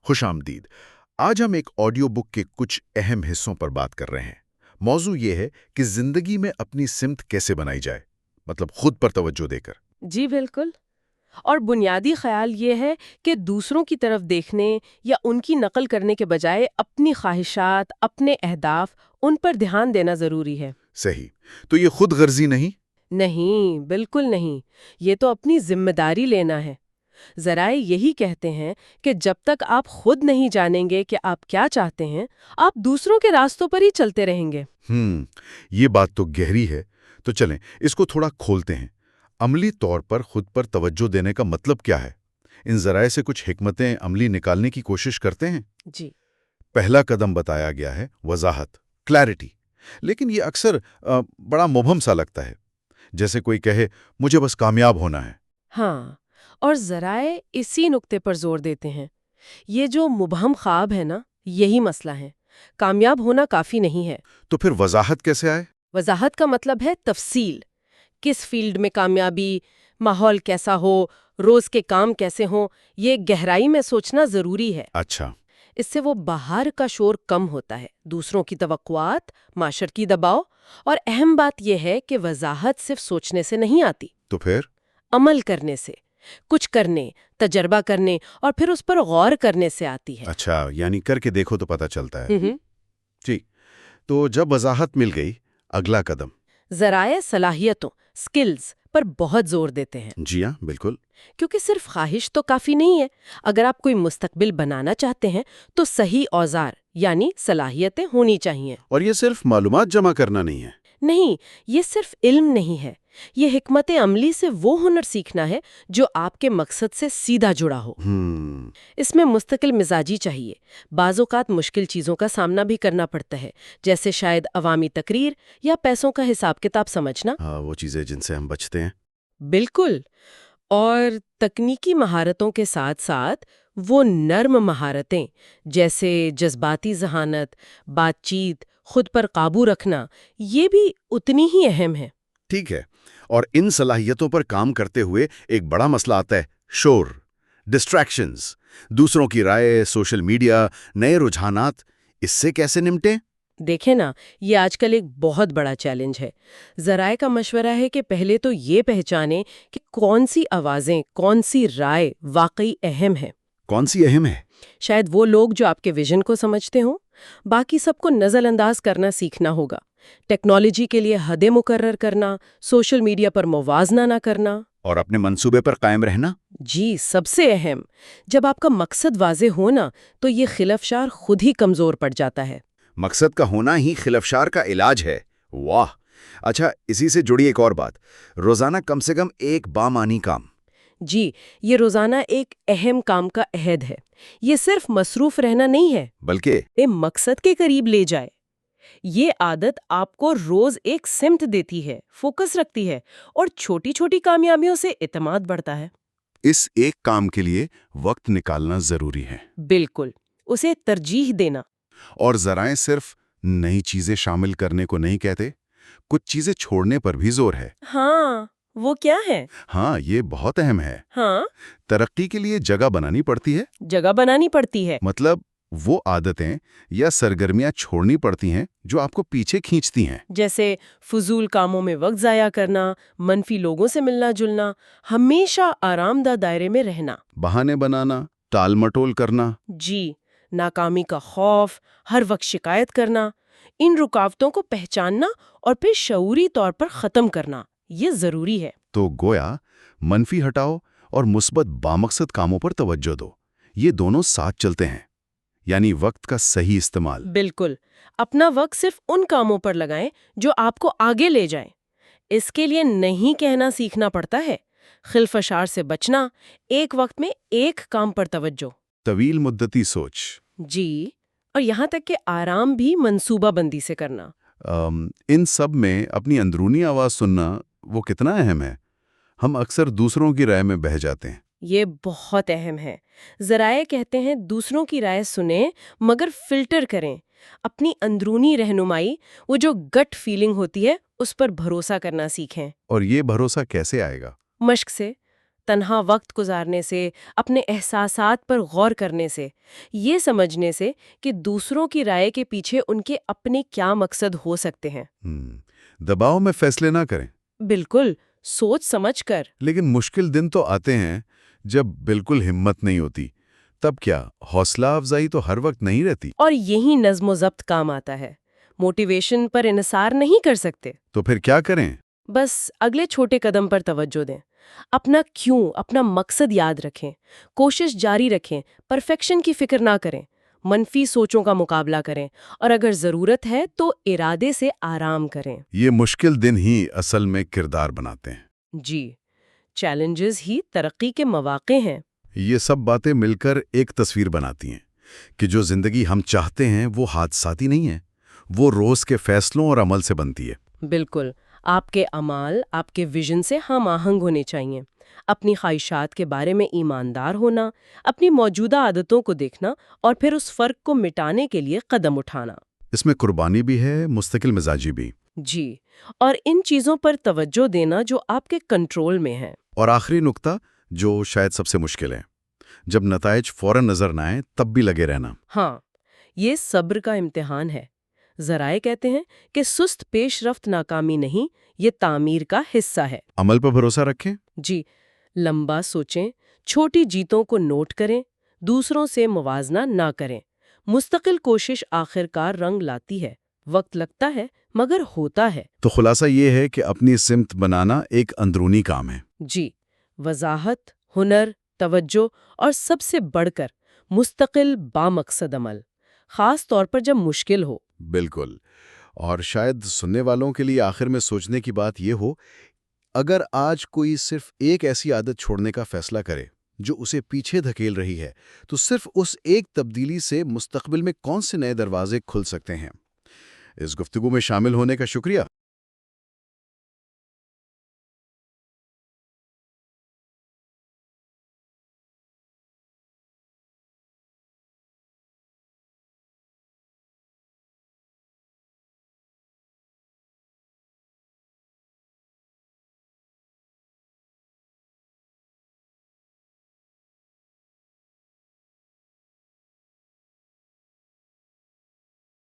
خوش آمدید۔ آج ہم ایک آڈیو بک کے کچھ اہم حصوں پر بات کر رہے ہیں۔ موضوع یہ ہے کہ زندگی میں اپنی سمت کیسے بنائی جائے، مطلب خود پر توجہ دے کر۔ جی بالکل۔ اور بنیادی خیال یہ ہے کہ دوسروں کی طرف دیکھنے یا ان کی نقل کرنے کے بجائے اپنی خواہشات، اپنے اہداف، ان پر دھیان دینا ضروری ہے۔ صحیح۔ تو یہ خود غرضی نہیں؟ نہیں، بالکل نہیں۔ یہ تو اپنی ذمہ داری لینا ہے۔ ذرائع یہی کہتے ہیں کہ جب تک آپ خود نہیں جانیں گے کہ آپ کیا چاہتے ہیں، آپ دوسروں کے راستوں پر ہی چلتے رہیں گے۔ یہ بات تو گہری ہے۔ تو چلیں اس کو تھوڑا کھولتے ہیں۔ عملی طور پر خود پر توجہ دینے کا مطلب کیا ہے؟ ان ذرائع سے کچھ حکمتیں عملی نکالنے کی کوشش کرتے ہیں۔ جی۔ پہلا قدم بتایا گیا ہے وضاحت، کلیئرٹی۔ لیکن یہ اکثر بڑا مبہم سا لگتا ہے، جیسے کوئی کہے مجھے بس کامیاب ہونا ہے۔ ہاں، اور ذرائع اسی نقطے پر زور دیتے ہیں۔ یہ جو مبہم خواب ہے نا، یہی مسئلہ ہے۔ کامیاب ہونا کافی نہیں ہے۔ تو پھر وضاحت کیسے آئے؟ وضاحت کا مطلب ہے تفصیل۔ کس فیلڈ میں کامیابی، ماحول کیسا ہو، روز کے کام کیسے ہوں، یہ گہرائی میں سوچنا ضروری ہے۔ اچھا۔ اس سے وہ باہر کا شور کم ہوتا ہے، دوسروں کی توقعات، معاشرتی دباؤ، اور اہم بات یہ ہے کہ وضاحت صرف سوچنے سے نہیں آتی، تو پھر عمل کرنے سے، کچھ کرنے، تجربہ کرنے اور پھر اس پر غور کرنے سے آتی ہے۔ اچھا، یعنی کر کے دیکھو تو پتہ چلتا ہے۔ ہم۔ جی، تو جب وضاحت مل گئی، اگلا قدم؟ ذرائع صلاحیتوں، سکلز پر بہت زور دیتے ہیں۔ جی ہاں، بالکل۔ کیونکہ صرف خواہش تو کافی نہیں ہے۔ اگر آپ کوئی مستقبل بنانا چاہتے ہیں تو صحیح اوزار یعنی صلاحیتیں ہونی چاہیے۔ اور یہ صرف معلومات جمع کرنا نہیں ہے۔ نہیں، یہ صرف علم نہیں ہے، یہ حکمت عملی سے وہ ہنر سیکھنا ہے جو آپ کے مقصد سے سیدھا جڑا ہو۔ اس میں مستقل مزاجی چاہیے۔ بعض اوقات مشکل چیزوں کا سامنا بھی کرنا پڑتا ہے، جیسے شاید عوامی تقریر یا پیسوں کا حساب کتاب سمجھنا۔ وہ چیزیں جن سے ہم بچتے ہیں۔ بالکل۔ اور تکنیکی مہارتوں کے ساتھ ساتھ وہ نرم مہارتیں جیسے جذباتی ذہانت، بات چیت، خود پر قابو رکھنا، یہ بھی اتنی ہی اہم ہے۔ ٹھیک ہے۔ اور ان صلاحیتوں پر کام کرتے ہوئے ایک بڑا مسئلہ آتا ہے، شور، ڈسٹریکشنز، دوسروں کی رائے، سوشل میڈیا، نئے رجحانات۔ اس سے کیسے نمٹیں؟ دیکھیں نا، یہ آج کل ایک بہت بڑا چیلنج ہے۔ ذرائع کا مشورہ ہے کہ پہلے تو یہ پہچانیں کہ کون سی آوازیں، کون سی رائے واقعی اہم ہے۔ کون سی اہم ہے؟ شاید وہ لوگ جو آپ کے ویژن کو سمجھتے ہوں۔ باقی سب کو نظر انداز کرنا سیکھنا ہوگا۔ ٹیکنالوجی کے لیے حدیں مقرر کرنا، سوشل میڈیا پر موازنہ نہ کرنا، اور اپنے منصوبے پر قائم رہنا۔ جی سب سے اہم۔ جب آپ کا مقصد واضح ہونا تو یہ خلفشار خود ہی کمزور پڑ جاتا ہے۔ مقصد کا ہونا ہی خلفشار کا علاج ہے۔ واہ! اچھا، اسی سے جڑی ایک اور بات، روزانہ کم سے کم ایک بامعنی کام۔ جی، یہ روزانہ ایک اہم کام کا عہد ہے۔ یہ صرف مصروف رہنا نہیں ہے، بلکہ مقصد کے قریب لے جائے۔ یہ عادت آپ کو روز ایک سمت دیتی ہے، فوکس رکھتی ہے، اور چھوٹی چھوٹی کامیابیوں سے اعتماد بڑھتا ہے۔ اس ایک کام کے لیے وقت نکالنا ضروری ہے۔ بالکل، اسے ترجیح دینا۔ اور ذرائع صرف نئی چیزیں شامل کرنے کو نہیں کہتے، کچھ چیزیں چھوڑنے پر بھی زور ہے۔ ہاں، وہ کیا ہے؟ ہاں، یہ بہت اہم ہے۔ ہاں، ترقی کے لیے جگہ بنانی پڑتی ہے۔ جگہ بنانی پڑتی ہے۔ مطلب وہ عادتیں یا سرگرمیاں چھوڑنی پڑتی ہیں جو آپ کو پیچھے کھینچتی ہیں۔ جیسے فضول کاموں میں وقت ضائع کرنا، منفی لوگوں سے ملنا جلنا، ہمیشہ آرام دہ دائرے میں رہنا۔ بہانے بنانا، ٹال مٹول کرنا۔ جی، ناکامی کا خوف، ہر وقت شکایت کرنا، ان رکاوٹوں کو پہچاننا اور پھر شعوری طور پر ختم کرنا، یہ ضروری ہے۔ تو گویا منفی ہٹاؤ اور مثبت بامقصد کاموں پر توجہ دو، یہ دونوں ساتھ چلتے ہیں، یعنی وقت کا صحیح استعمال۔ بالکل، اپنا وقت صرف ان کاموں پر لگائیں جو آپ کو آگے لے جائیں۔ اس کے لیے نہیں کہنا سیکھنا پڑتا ہے، خلفشار سے بچنا، ایک وقت میں ایک کام پر توجہ، طویل مدتی سوچ۔ جی، اور یہاں تک کہ آرام بھی منصوبہ بندی سے کرنا۔ ان سب میں اپنی اندرونی آواز سننا وہ کتنا اہم ہے؟ ہم اکثر دوسروں کی رائے میں بہہ جاتے ہیں۔ یہ بہت اہم ہے۔ ذرائع کہتے ہیں دوسروں کی رائے سنیں مگر فلٹر کریں۔ اپنی اندرونی رہنمائی، وہ جو گٹ فیلنگ ہوتی ہے، اس پر بھروسہ کرنا سیکھیں۔ اور یہ بھروسہ کیسے آئے گا؟ مشق سے۔ تنہا وقت گزارنے سے، اپنے احساسات پر غور کرنے سے، یہ سمجھنے سے کہ دوسروں کی رائے کے پیچھے ان کے اپنے کیا مقصد ہو سکتے ہیں۔ دباؤ میں فیصلے نہ کریں۔ بالکل، سوچ سمجھ کر۔ لیکن مشکل دن تو آتے ہیں جب بالکل ہمت نہیں ہوتی، تب کیا حوصلہ افزائی تو ہر وقت نہیں رہتی؟ اور یہی نظم و ضبط کام آتا ہے۔ موٹیویشن پر انحصار نہیں کر سکتے، تو پھر کیا کریں؟ بس اگلے چھوٹے قدم پر توجہ دیں، اپنا کیوں، اپنا مقصد یاد رکھیں، کوشش جاری رکھیں، پرفیکشن کی فکر نہ کریں، منفی سوچوں کا مقابلہ کریں، اور اگر ضرورت ہے تو ارادے سے آرام کریں۔ یہ مشکل دن ہی اصل میں کردار بناتے ہیں۔ جی، چیلنجز ہی ترقی کے مواقع ہیں۔ یہ سب باتیں مل کر ایک تصویر بناتی ہیں کہ جو زندگی ہم چاہتے ہیں وہ حادثاتی نہیں ہے، وہ روز کے فیصلوں اور عمل سے بنتی ہے۔ بالکل، آپ کے اعمال آپ کے ویژن سے ہم آہنگ ہونے چاہیے۔ اپنی خواہشات کے بارے میں ایماندار ہونا، اپنی موجودہ عادتوں کو دیکھنا اور پھر اس فرق کو مٹانے کے لیے قدم اٹھانا۔ اس میں قربانی بھی ہے، مستقل مزاجی بھی۔ جی، اور ان چیزوں پر توجہ دینا جو آپ کے کنٹرول میں ہیں۔ اور آخری نقطہ جو شاید سب سے مشکل ہے، جب نتائج فوراً نظر نہ آئیں تب بھی لگے رہنا۔ ہاں، یہ صبر کا امتحان ہے۔ ذرائع کہتے ہیں کہ سست پیش رفت ناکامی نہیں، یہ تعمیر کا حصہ ہے۔ عمل پر بھروسہ رکھیں۔ جی، لمبا سوچیں، چھوٹی جیتوں کو نوٹ کریں، دوسروں سے موازنہ نہ کریں۔ مستقل کوشش آخرکار رنگ لاتی ہے، وقت لگتا ہے مگر ہوتا ہے۔ تو خلاصہ یہ ہے کہ اپنی سمت بنانا ایک اندرونی کام ہے۔ جی، وضاحت، ہنر، توجہ اور سب سے بڑھ کر مستقل بامقصد عمل، خاص طور پر جب مشکل ہو۔ بالکل، اور شاید سننے والوں کے لیے آخر میں سوچنے کی بات یہ ہو، اگر آج کوئی صرف ایک ایسی عادت چھوڑنے کا فیصلہ کرے جو اسے پیچھے دھکیل رہی ہے، تو صرف اس ایک تبدیلی سے مستقبل میں کون سے نئے دروازے کھل سکتے ہیں؟ اس گفتگو میں شامل ہونے کا شکریہ۔